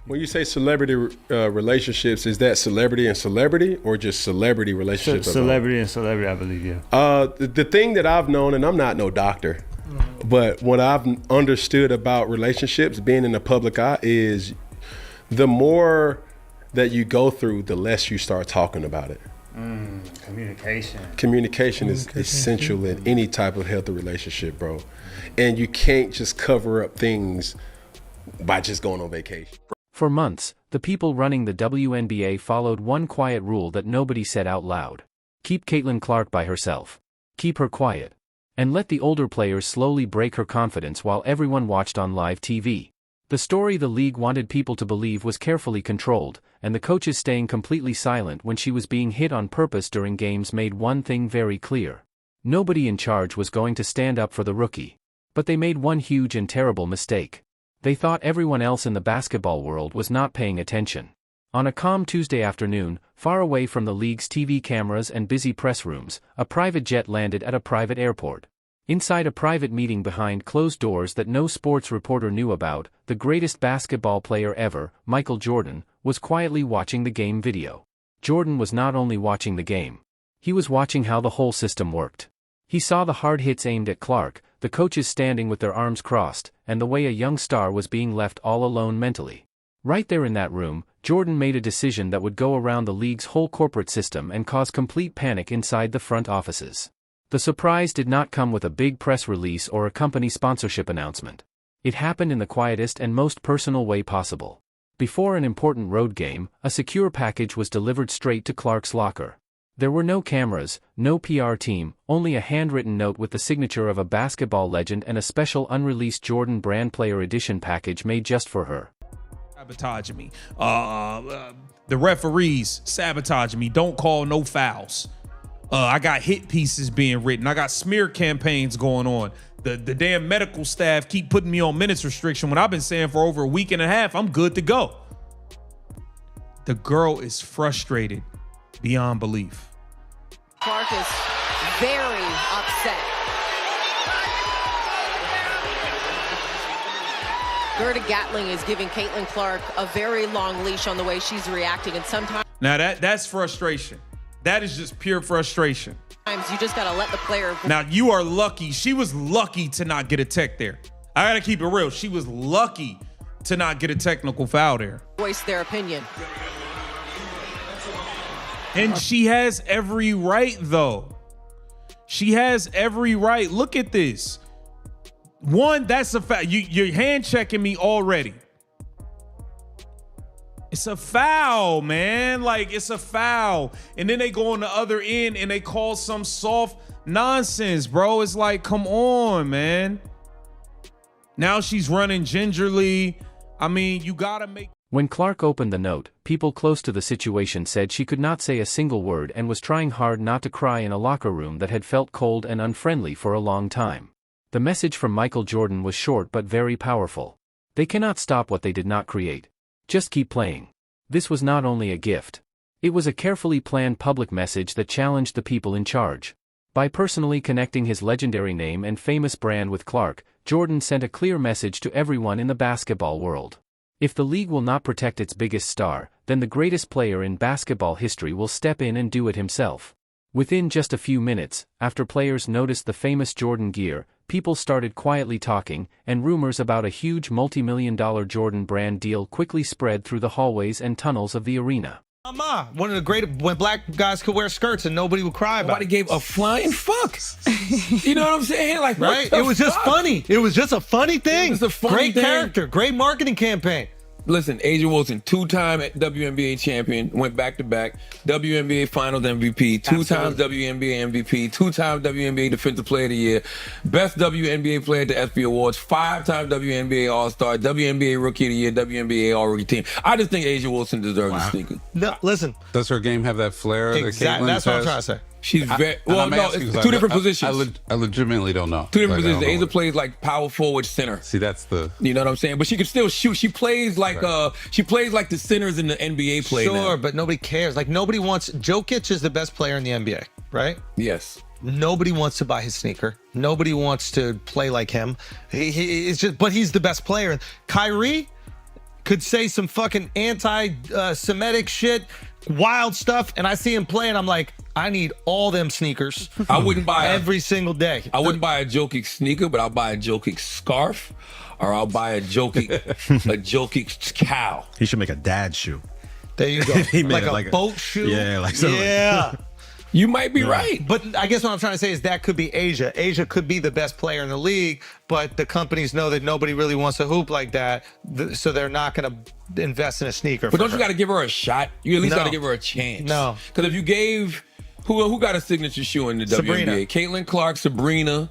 When you say celebrity relationships, is that celebrity and celebrity or just celebrity relationships? Celebrity and celebrity, I believe, yeah. The thing that I've known, and I'm not no doctor, but what I've understood about relationships being in the public eye is the more that you go through, the less you start talking about it. Communication is essential in any type of healthy relationship, bro. And you can't just cover up things by just going on vacation. For months, the people running the WNBA followed one quiet rule that nobody said out loud. Keep Caitlin Clark by herself. Keep her quiet. And let the older players slowly break her confidence while everyone watched on live TV. The story the league wanted people to believe was carefully controlled, and the coaches staying completely silent when she was being hit on purpose during games made one thing very clear. Nobody in charge was going to stand up for the rookie. But they made one huge and terrible mistake. They thought everyone else in the basketball world was not paying attention. On a calm Tuesday afternoon, far away from the league's TV cameras and busy press rooms, a private jet landed at a private airport. Inside a private meeting behind closed doors that no sports reporter knew about, the greatest basketball player ever, Michael Jordan, was quietly watching the game video. Jordan was not only watching the game. He was watching how the whole system worked. He saw the hard hits aimed at Clark, the coaches standing with their arms crossed, and the way a young star was being left all alone mentally. Right there in that room, Jordan made a decision that would go around the league's whole corporate system and cause complete panic inside the front offices. The surprise did not come with a big press release or a company sponsorship announcement. It happened in the quietest and most personal way possible. Before an important road game, a secure package was delivered straight to Clark's locker. There were no cameras, no PR team, only a handwritten note with the signature of a basketball legend and a special unreleased Jordan Brand Player Edition package made just for her. Sabotaging me. The referees sabotaging me. Don't call no fouls. I got hit pieces being written. I got smear campaigns going on. The damn medical staff keep putting me on minutes restriction when I've been saying for over a week and a half, I'm good to go. The girl is frustrated beyond belief. Clark is very upset. Gerda Gatling is giving Caitlin Clark a very long leash on the way she's reacting, and sometimes now that's frustration. That is just pure frustration. you just gotta let the player. Now you are lucky. She was lucky to not get a tech there. I gotta keep it real. She was lucky to not get a technical foul there. Voice their opinion. And she has every right, though. She has every right. Look at this. One, that's a foul. You're hand checking me already. It's a foul, man. Like, it's a foul. And then they go on the other end and they call some soft nonsense, bro. It's like, come on, man. Now she's running gingerly. I mean, you gotta make... When Clark opened the note, people close to the situation said she could not say a single word and was trying hard not to cry in a locker room that had felt cold and unfriendly for a long time. The message from Michael Jordan was short but very powerful. They cannot stop what they did not create. Just keep playing. This was not only a gift. It was a carefully planned public message that challenged the people in charge. By personally connecting his legendary name and famous brand with Clark, Jordan sent a clear message to everyone in the basketball world. If the league will not protect its biggest star, then the greatest player in basketball history will step in and do it himself. Within just a few minutes, after players noticed the famous Jordan gear, people started quietly talking, and rumors about a huge multi-million-dollar Jordan brand deal quickly spread through the hallways and tunnels of the arena. One of the great, when black guys could wear skirts and nobody would cry about it. Nobody gave a flying fuck. You know what I'm saying? Like, right? It was just funny. It was just a funny thing. It was a funny great thing. character, great marketing campaign. Listen, Asia Wilson, two-time WNBA champion, went back-to-back, WNBA Finals MVP, two times WNBA MVP, two-time WNBA Defensive Player of the Year, best WNBA player at the ESPY Awards, five-time WNBA All-Star, WNBA Rookie of the Year, WNBA All-Rookie Team. I just think Asia Wilson deserves the sneaker. No, listen. Does her game have that flair Exactly. that Caitlin That's what I'm has? trying to say. She's very well. No, it's two different positions. I legitimately don't know. Two different Like, positions. Asia plays like power forward center. See, that's the. You know what I'm saying? But she can still shoot. She plays like she plays like the centers in the NBA play. Sure, now. but nobody cares. Like nobody wants. Jokic is the best player in the NBA, right? Yes. Nobody wants to buy his sneaker. Nobody wants to play like him. It's just, but he's the best player. Kyrie could say some fucking anti-Semitic shit, wild stuff, and I see him play, and I'm like, I need all them sneakers. I wouldn't buy every single day. I wouldn't buy a Jokic sneaker, but I'll buy a Jokic scarf, or I'll buy a Jokic cow. He should make a dad shoe. There you go. He made like it a boat shoe. Yeah, like something. Yeah. You might be right. But I guess what I'm trying to say is that could be Asia. Asia could be the best player in the league, but the companies know that nobody really wants to hoop like that, so they're not going to invest in a sneaker. But don't you got to give her a shot? You at least got to give her a chance. No. Because if you gave, who got a signature shoe in the Sabrina. WNBA? Caitlin Clark, Sabrina.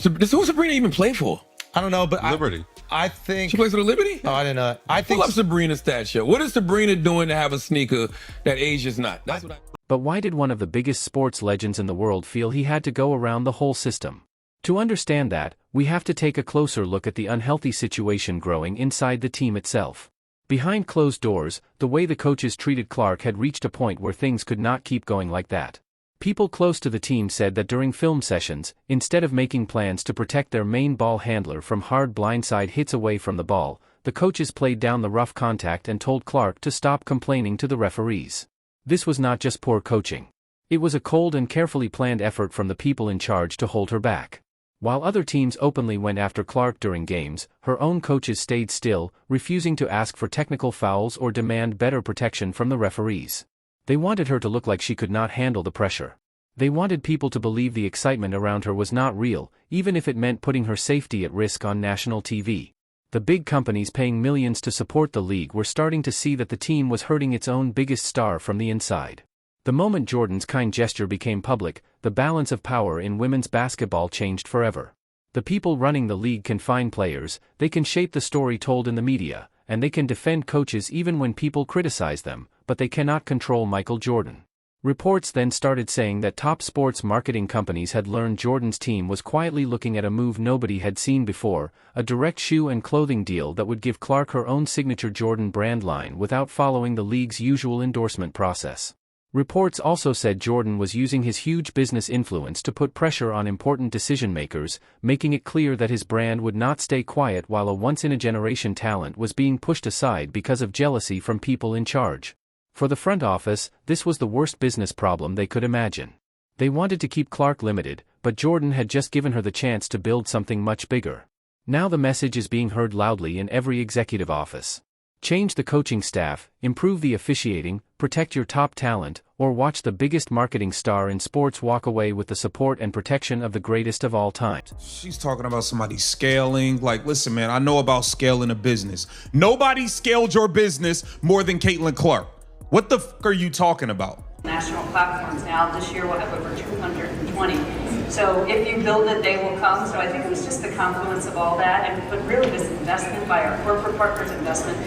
Who Sabrina even play for? I don't know, but Liberty. I think She plays for the Liberty? Oh, I didn't know that. I think Pull up Sabrina's stat show. What is Sabrina doing to have a sneaker that Asia's not? That's what I. But why did one of the biggest sports legends in the world feel he had to go around the whole system? To understand that, we have to take a closer look at the unhealthy situation growing inside the team itself. Behind closed doors, the way the coaches treated Clark had reached a point where things could not keep going like that. People close to the team said that during film sessions, instead of making plans to protect their main ball handler from hard blindside hits away from the ball, the coaches played down the rough contact and told Clark to stop complaining to the referees. This was not just poor coaching. It was a cold and carefully planned effort from the people in charge to hold her back. While other teams openly went after Clark during games, her own coaches stayed still, refusing to ask for technical fouls or demand better protection from the referees. They wanted her to look like she could not handle the pressure. They wanted people to believe the excitement around her was not real, even if it meant putting her safety at risk on national TV. The big companies paying millions to support the league were starting to see that the team was hurting its own biggest star from the inside. The moment Jordan's kind gesture became public, the balance of power in women's basketball changed forever. The people running the league can find players, they can shape the story told in the media, and they can defend coaches even when people criticize them, but they cannot control Michael Jordan. Reports then started saying that top sports marketing companies had learned Jordan's team was quietly looking at a move nobody had seen before, a direct shoe and clothing deal that would give Clark her own signature Jordan brand line without following the league's usual endorsement process. Reports also said Jordan was using his huge business influence to put pressure on important decision-makers, making it clear that his brand would not stay quiet while a once-in-a-generation talent was being pushed aside because of jealousy from people in charge. For the front office, this was the worst business problem they could imagine. They wanted to keep Clark limited, but Jordan had just given her the chance to build something much bigger. Now the message is being heard loudly in every executive office. Change the coaching staff, improve the officiating, protect your top talent, or watch the biggest marketing star in sports walk away with the support and protection of the greatest of all time. She's talking about somebody scaling. Like, listen, man, I know about scaling a business. Nobody scaled your business more than Caitlin Clark. What the fuck are you talking about? National platforms now. This year we'll have over 220. So if you build it, they will come. So I think it was just the confluence of all that, but really this investment by our corporate partners, investment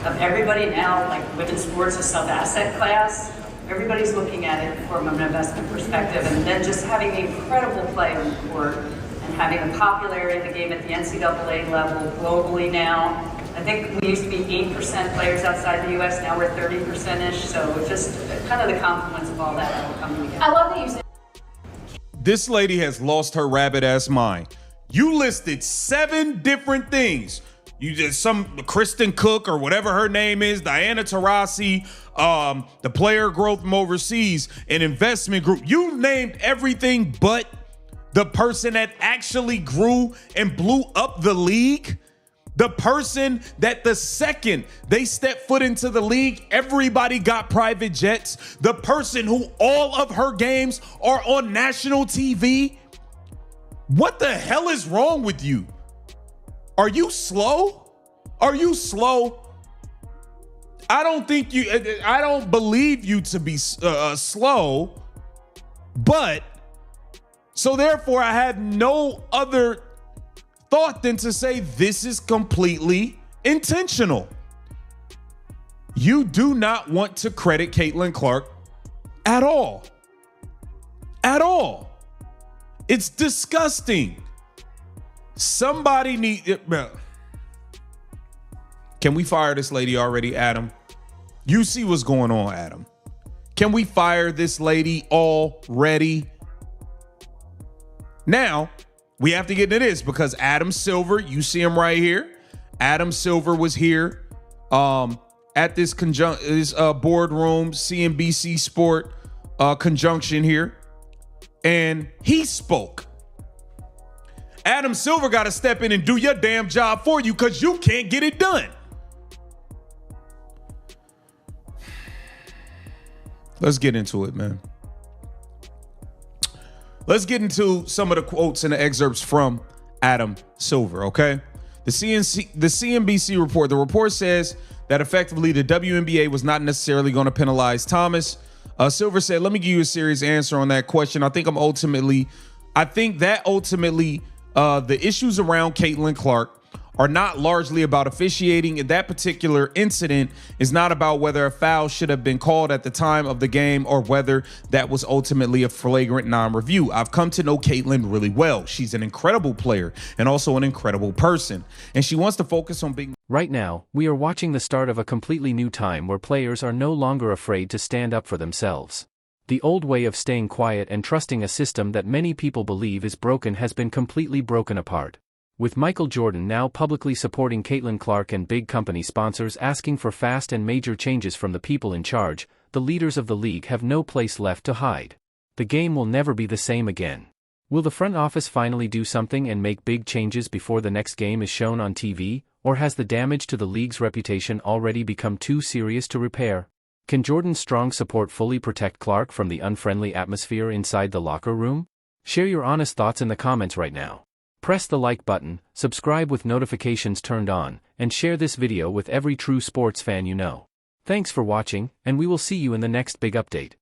of everybody now, like women's sports, a sub-asset class. Everybody's looking at it from an investment perspective, and then just having the incredible play on the court and having the popularity of the game at the NCAA level globally now. I think we used to be 8% players outside the U.S. Now we're 30%-ish. So it's just kind of the confluence of all that will come together. I love that you said. This lady has lost her rabbit ass mind. You listed 7 different things. You did some Kristen Cook or whatever her name is, Diana Taurasi, the player growth from overseas, an investment group. You named everything but the person that actually grew and blew up the league. The person that the second they stepped foot into the league, everybody got private jets. The person who all of her games are on national TV. What the hell is wrong with you? Are you slow? Are you slow? I don't believe you to be slow, but so therefore I had no other thought than to say this is completely intentional. You do not want to credit Caitlin Clark at all. At all. It's disgusting. Somebody need. Can we fire this lady already, Adam? You see what's going on, Adam. Can we fire this lady already? Now, we have to get into this because Adam Silver, you see him right here. Adam Silver was here at this boardroom, CNBC Sport conjunction here, and he spoke. Adam Silver got to step in and do your damn job for you because you can't get it done. Let's get into it, man. Let's get into some of the quotes and the excerpts from Adam Silver, okay? The CNBC report, the report says that effectively the WNBA was not necessarily going to penalize Thomas. Silver said, let me give you a serious answer on that question. I think that ultimately the issues around Caitlin Clark are not largely about officiating. That particular incident is not about whether a foul should have been called at the time of the game or whether that was ultimately a flagrant non-review. I've come to know Caitlin really well. She's an incredible player and also an incredible person, and she wants to focus on being... Right now, we are watching the start of a completely new time where players are no longer afraid to stand up for themselves. The old way of staying quiet and trusting a system that many people believe is broken has been completely broken apart. With Michael Jordan now publicly supporting Caitlin Clark and big company sponsors asking for fast and major changes from the people in charge, the leaders of the league have no place left to hide. The game will never be the same again. Will the front office finally do something and make big changes before the next game is shown on TV, or has the damage to the league's reputation already become too serious to repair? Can Jordan's strong support fully protect Clark from the unfriendly atmosphere inside the locker room? Share your honest thoughts in the comments right now. Press the like button, subscribe with notifications turned on, and share this video with every true sports fan you know. Thanks for watching, and we will see you in the next big update.